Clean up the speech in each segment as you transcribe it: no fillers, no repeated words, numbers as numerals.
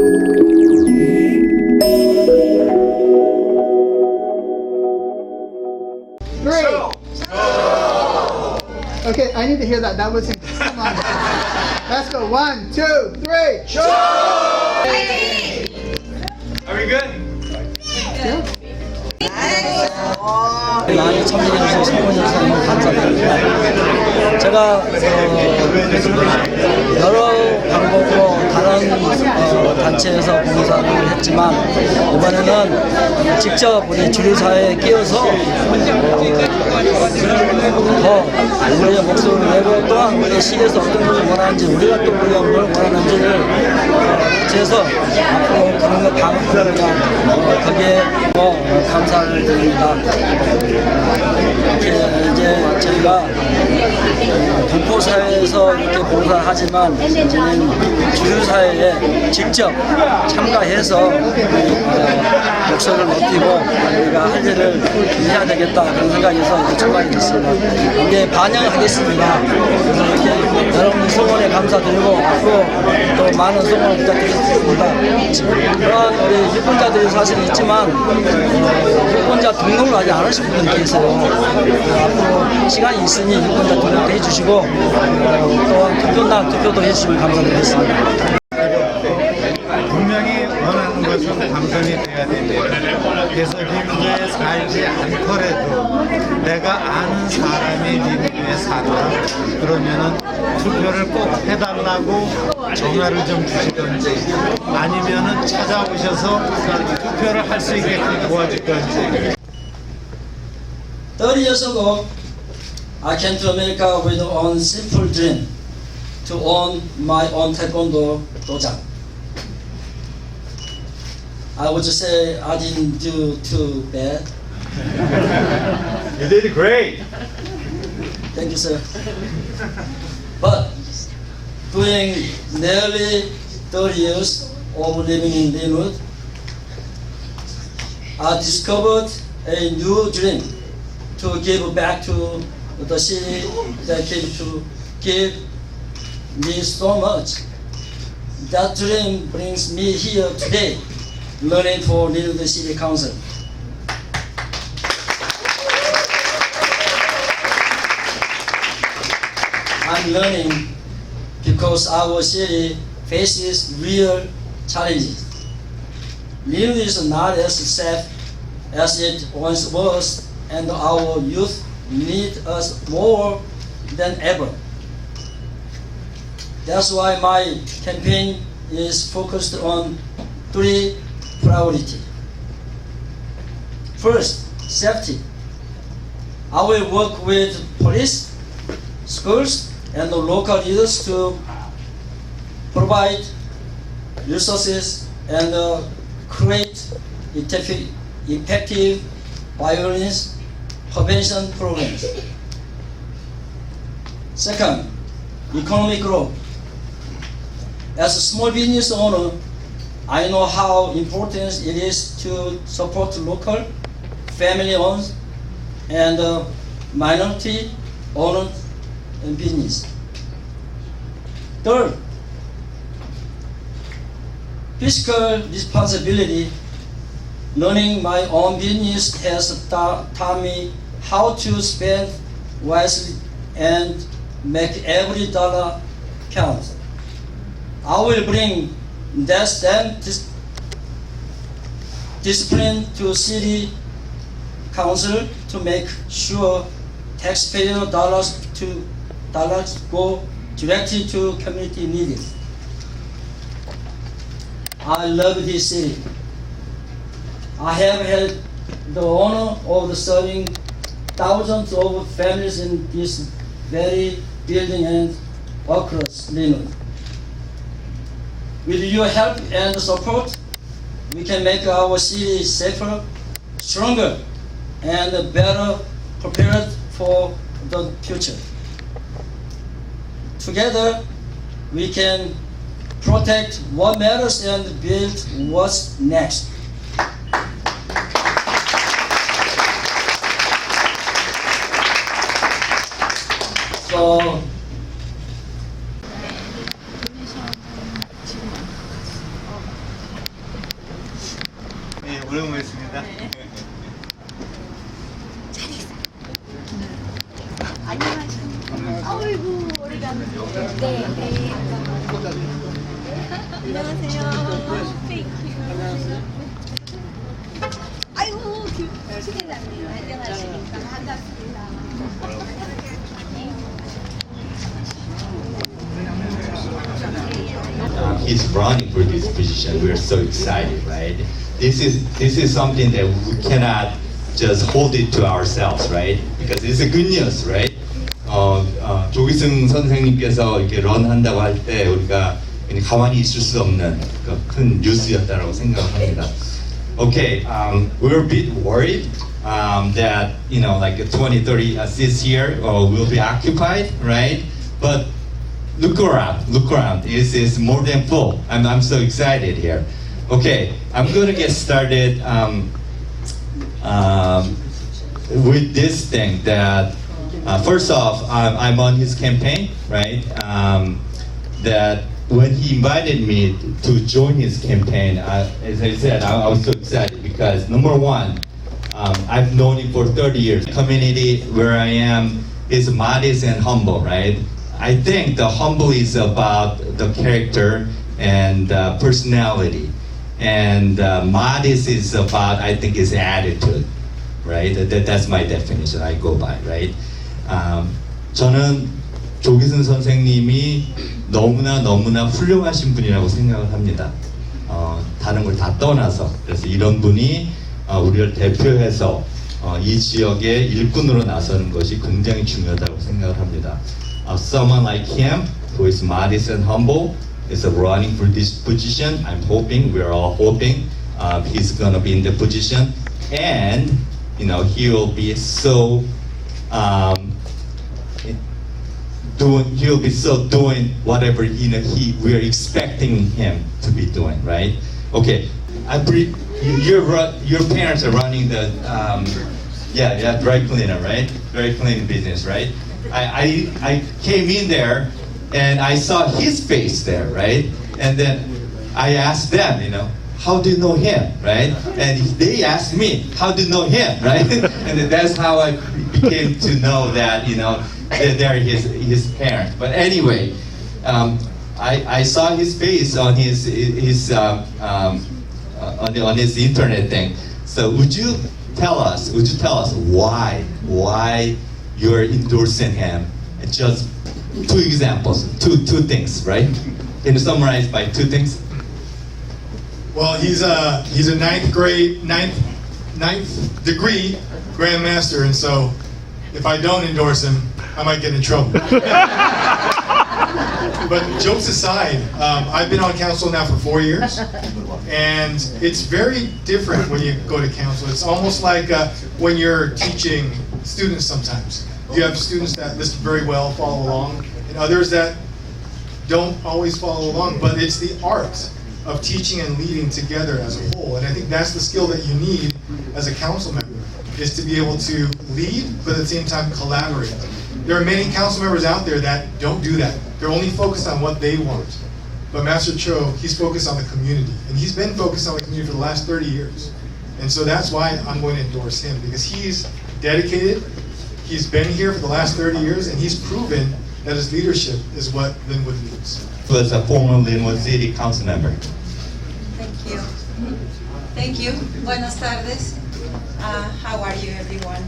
Three. Okay, I need to hear that. That was come on. Let's go. 1, 2, 3. Show. Are we good? 많이 참여해주신 성원여사님 감사드립니다. 제가 여러 방법으로 다른 단체에서 봉사를 했지만 이번에는 직접 우리 주류사회에 끼어서 더 우리의 목소리를 내고 또한 우리 시에서 어떤 것을 원하는지 우리가 또 우리가 뭘 원하는지를 제해서 앞으로 그런 거 방법이나 거기에 감사를 드립니다. 이렇게 이제 저희가 동포사회에서 이렇게 봉사를 하지만 저는 주류사회에 직접 참가해서 목소리를 높이고 우리가 할 일을 해야 되겠다 그런 생각에서 이렇게 출마하게 됐습니다. 이게 반영하겠습니다. 그래서 이렇게 여러분 성원에 감사드리고 앞으로 또 많은 성원을 부탁드리겠습니다. 그러한 우리 유권자들이 사실 있지만 유권자 등록을 하지 않으신 분들이 계세요. 앞으로 시간이 있으니 유권자 등록도 해주시고 또한 투표날 투표도 해주시면 감사드리겠습니다. 분명히 원하는 것은 당선이 돼야 됩니다. 그래서 미국에 살지 않더라도 내가 아는 사람이 미국에 산다. 그러면은 투표를 꼭 해달라고 전화를 좀 주시던지 아니면은 찾아오셔서 투표를 할 수 있게끔 도와주던지. 30 years ago, I came to America with one simple dream to own my own taekwondo dojo. I would just say I didn't do too bad. You did great. Thank you, sir. But doing nearly 30 years of living in Linwood, I discovered a new dream to give back to the city that came to give me so much. That dream brings me here today, learning for Linwood City Council. I'm learning because our city faces real challenges. Linwood is not as safe as it once was, and our youth need us more than ever. That's why my campaign is focused on 3 priorities. First, safety. I will work with police, schools, and the local leaders to provide resources and create effective violence prevention programs. Second, economic growth. As a small business owner, I know how important it is to support local, family-owned, and minority-owned business. Third, fiscal responsibility. Learning my own business has taught me how to spend wisely and make every dollar count. I will bring that same discipline to City Council to make sure taxpayer dollars go directly to community needs. I love this city. I have had the honor of serving thousands of families in this very building and across Linwood. With your help and support, we can make our city safer, stronger, and better prepared for the future. Together, we can protect what matters and build what's next. So, 오래 보겠습니다. 아이고 오래간만에. 네. 안녕하세요. 땡큐. 아이고 시대장님 안녕하십니까. 반갑습니다. He's running for this position. We're so excited, right? This is something that we cannot just hold it to ourselves, right? Because it's a good news, right? 조기승 선생님께서 이렇게 런한다고 할 때 우리가 그냥 가만히 있을 수 없는 큰 뉴스였다라고 생각합니다. Okay, we're a bit worried that like 20, 30 seats here will be occupied, right? But look around. It's more than full. I'm so excited here. Okay, I'm gonna get started with this thing that first off, I'm on his campaign, right? That when he invited me to join his campaign, as I said, I was so excited because number one, I've known him for 30 years. Community where I am is modest and humble, right? I think the humble is about the character and personality, and modest is about, I think, his attitude, right? That's my definition. I go by, right? 저는 조기승 선생님이 너무나 훌륭하신 분이라고 생각을 합니다. 다른 걸 다 떠나서 그래서 이런 분이 우리를 대표해서 이 지역의 일꾼으로 나서는 것이 굉장히 중요하다고 생각을 합니다. Someone like him, who is modest and humble, is running for this position. I'm hoping, we're all hoping, he's gonna be in the position, and he will be so doing whatever we're expecting him to be doing, right? Okay, your parents are running the dry cleaner, right? Dry cleaning business, right? I came in there and I saw his face there, right? And then I asked them, how do you know him, right? And they asked me, how do you know him, right? And that's how I became to know that, that they're his parents. But anyway, I saw his face on his on his internet thing. So would you tell us why you're endorsing him? Just two examples, two things, right? Can you summarize by two things? Well, he's a ninth degree grandmaster, and so if I don't endorse him, I might get in trouble. But jokes aside, I've been on council now for 4 years, and it's very different when you go to council. It's almost like when you're teaching students sometimes. You have students that listen very well, follow along, and others that don't always follow along, but it's the art of teaching and leading together as a whole. And I think that's the skill that you need as a council member, is to be able to lead, but at the same time collaborate. There are many council members out there that don't do that. They're only focused on what they want. But Master Cho, he's focused on the community. And he's been focused on the community for the last 30 years. And so that's why I'm going to endorse him, because he's dedicated, he's been here for the last 30 years, and he's proven that his leadership is what Linwood needs. Was a former Linwood City Council member. Thank you. Thank you. Buenas tardes. How are you, everyone?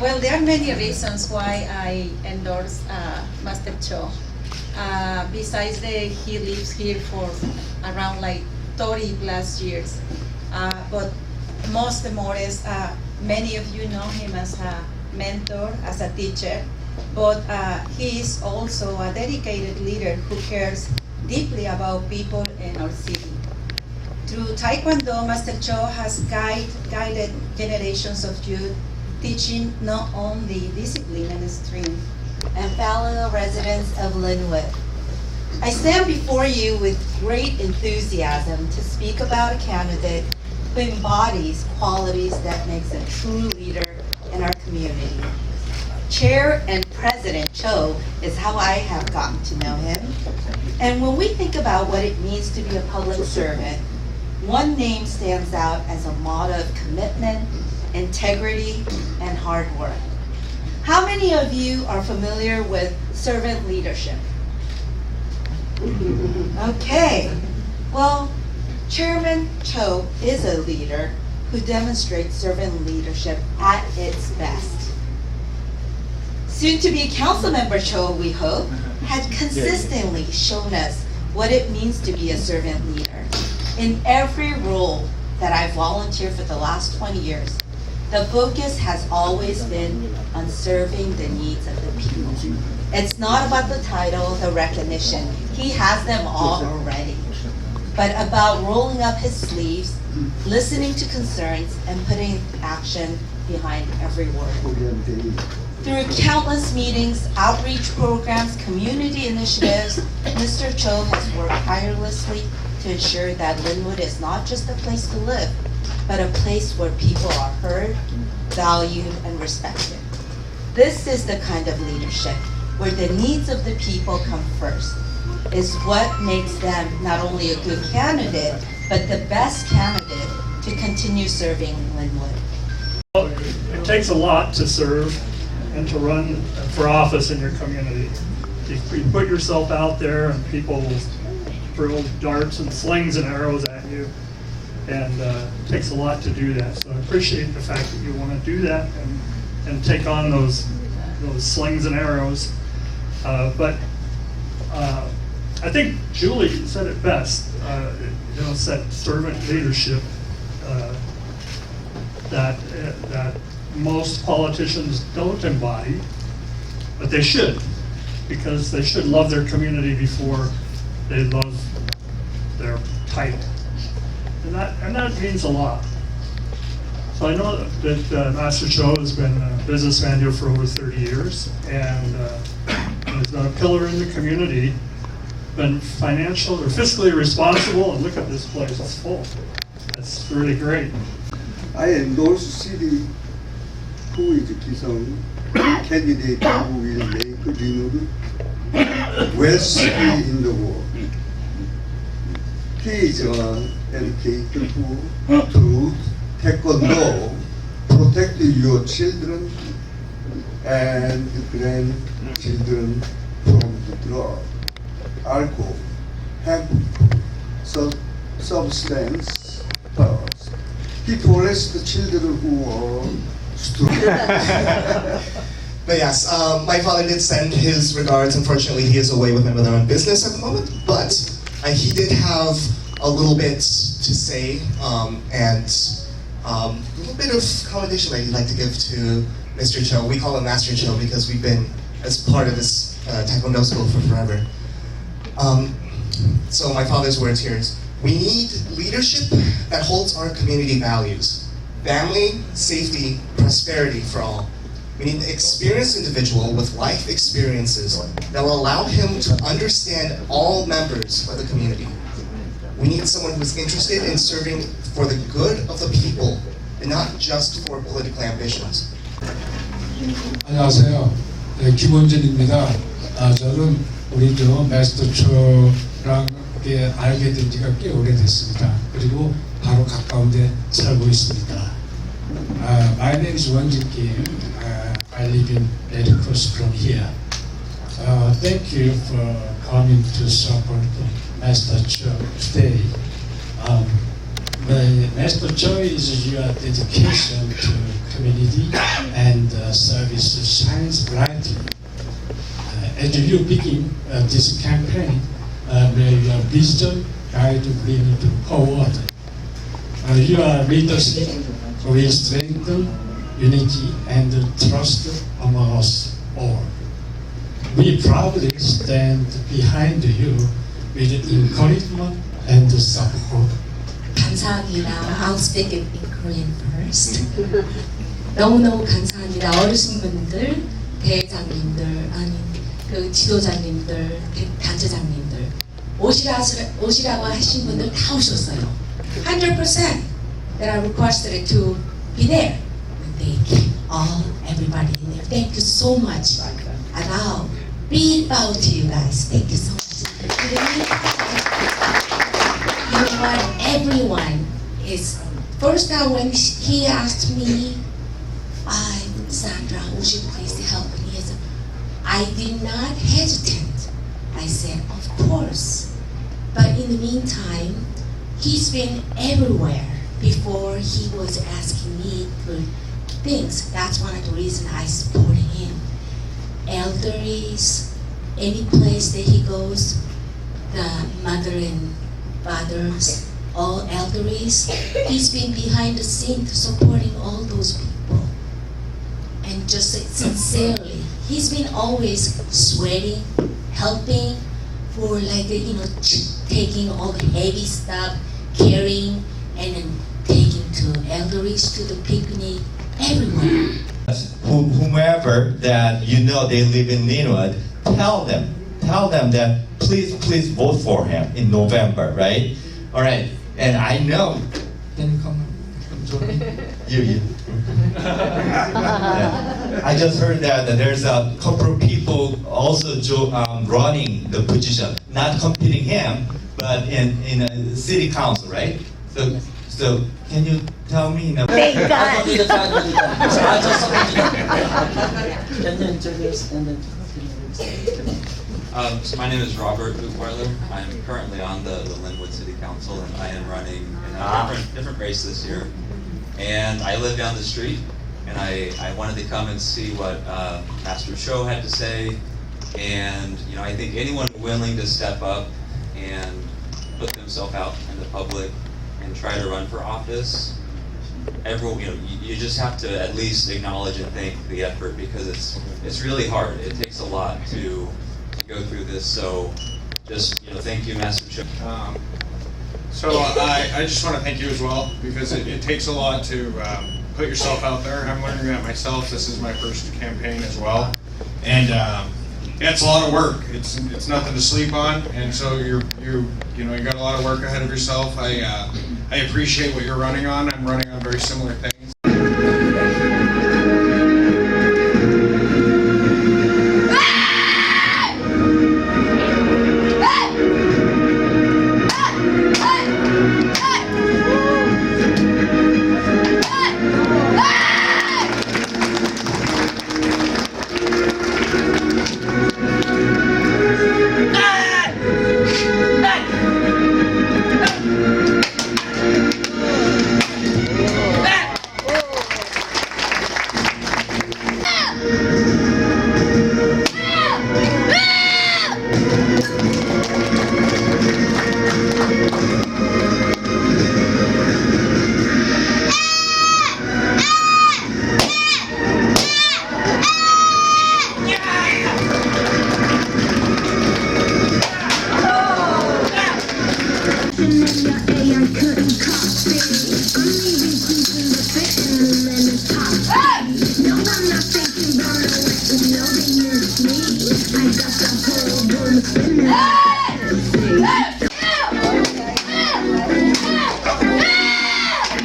Well, there are many reasons why I endorse Master Cho. Besides he lives here for around like 30 plus years. But most and more is, many of you know him as a mentor, as a teacher, but he is also a dedicated leader who cares deeply about people in our city. Through Taekwondo, Master Cho has guided generations of youth, teaching not only discipline and strength. And fellow residents of Linwood, I stand before you with great enthusiasm to speak about a candidate who embodies qualities that makes a true leader in our community. Chair and President Cho is how I have gotten to know him. And when we think about what it means to be a public servant, one name stands out as a model of commitment, integrity, and hard work. How many of you are familiar with servant leadership? Okay, well, Chairman Cho is a leader who demonstrates servant leadership at its best. Soon-to-be Councilmember Cho, we hope, had consistently shown us what it means to be a servant leader. In every role that I volunteered for the last 20 years, the focus has always been on serving the needs of the people. It's not about the title, the recognition. He has them all already. But about rolling up his sleeves, listening to concerns, and putting action behind every word. Through countless meetings, outreach programs, community initiatives, Mr. Cho has worked tirelessly to ensure that Linwood is not just a place to live, but a place where people are heard, valued, and respected. This is the kind of leadership where the needs of the people come first, is what makes them not only a good candidate, but the best candidate to continue serving Linwood. It takes a lot to serve and to run for office in your community. You put yourself out there and people will throw darts and slings and arrows at you. And it takes a lot to do that. So I appreciate the fact that you want to do that and take on those slings and arrows. But I think Julie said it best. Said servant leadership that most politicians don't embody, but they should, because they should love their community before they love their title. And that means a lot. So I know that Master Cho has been a businessman here for over 30 years and has been a pillar in the community, been financial or fiscally responsible, and look at this place, it's full. That's really great. I endorse City who is Kisong candidate who will make Linwood best city in the world. He is an educator who to taekwondo, protect your children and grandchildren from the drug, alcohol, substance abuse. He protects the children who are But yes, my father did send his regards. Unfortunately, he is away with my mother on business at the moment, but he did have a little bit to say and a little bit of commendation that he'd like to give to Mr. Cho. We call him Master Cho because we've been as part of this Taekwondo school for forever. So my father's words here is, we need leadership that holds our community values. Family, safety, prosperity for all. We need an experienced individual with life experiences that will allow him to understand all members of the community. We need someone who's interested in serving for the good of the people and not just for political ambitions. 안녕하세요. 네, 김원준입니다. 저는 우리 마스터 초랑 알게 된 지가 꽤 오래됐습니다. 그리고 바로 가까운 데 살고 있습니다. My name is Wonjin Kim. I live in very close from here. Thank you for coming to support Master Cho today. Master Cho is your dedication to community and service shines brightly. As you begin this campaign, may your wisdom guide Linwood forward. Your leadership will strengthen unity and trust among us all. We proudly stand behind you with encouragement and support. 감사합니다. I'll speak in Korean first. 너무너무 감사합니다. 어르신분들, 대장님들, 아니 그 지도자님들, 단체장님들 오시라고 하신 분들 다 오셨어요. 100% that I requested to be there. They came, everybody in there. Thank you so much. And now, big bow to you guys. Thank you so much. everyone is. First time when he asked me, Sandra, would you please help me? I did not hesitate. I said, of course. But in the meantime, he's been everywhere before he was asking me for things. That's one of the reasons I support him. Elderlies, any place that he goes, the mother and fathers, all elderlies, he's been behind the scene supporting all those people. And just sincerely, he's been always sweating, helping for taking all the heavy stuff, carrying, and then taking to elderlies to the picnic, everywhere. Whomever that you know they live in Linwood, tell them that please vote for him in November, right? All right, and I know. Can you come join me? You. Yeah. I just heard that there's a couple of people also running the position, not competing him, but in a city council, right? So can you tell me? Can you introduce and then? So my name is Robert Buchweiler. I'm currently on the Linwood City Council, and I am running in a different race this year. And I live down the street, and I wanted to come and see what Pastor Cho had to say. And I think anyone willing to step up and put themselves out in the public and try to run for office, everyone, you just have to at least acknowledge and thank the effort, because it's really hard. It takes a lot to go through this. So just thank you, Master Cho. So I just want to thank you as well, because it takes a lot to put yourself out there. I'm learning that myself. This is my first campaign as well, and it's a lot of work. It's nothing to sleep on, and so you got a lot of work ahead of yourself. I appreciate what you're running on. I'm running on very similar things.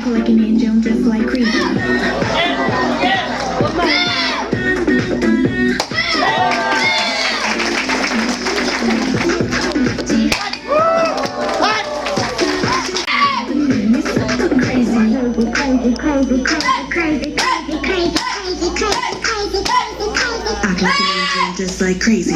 Like an angel, just like creepy. Just like crazy.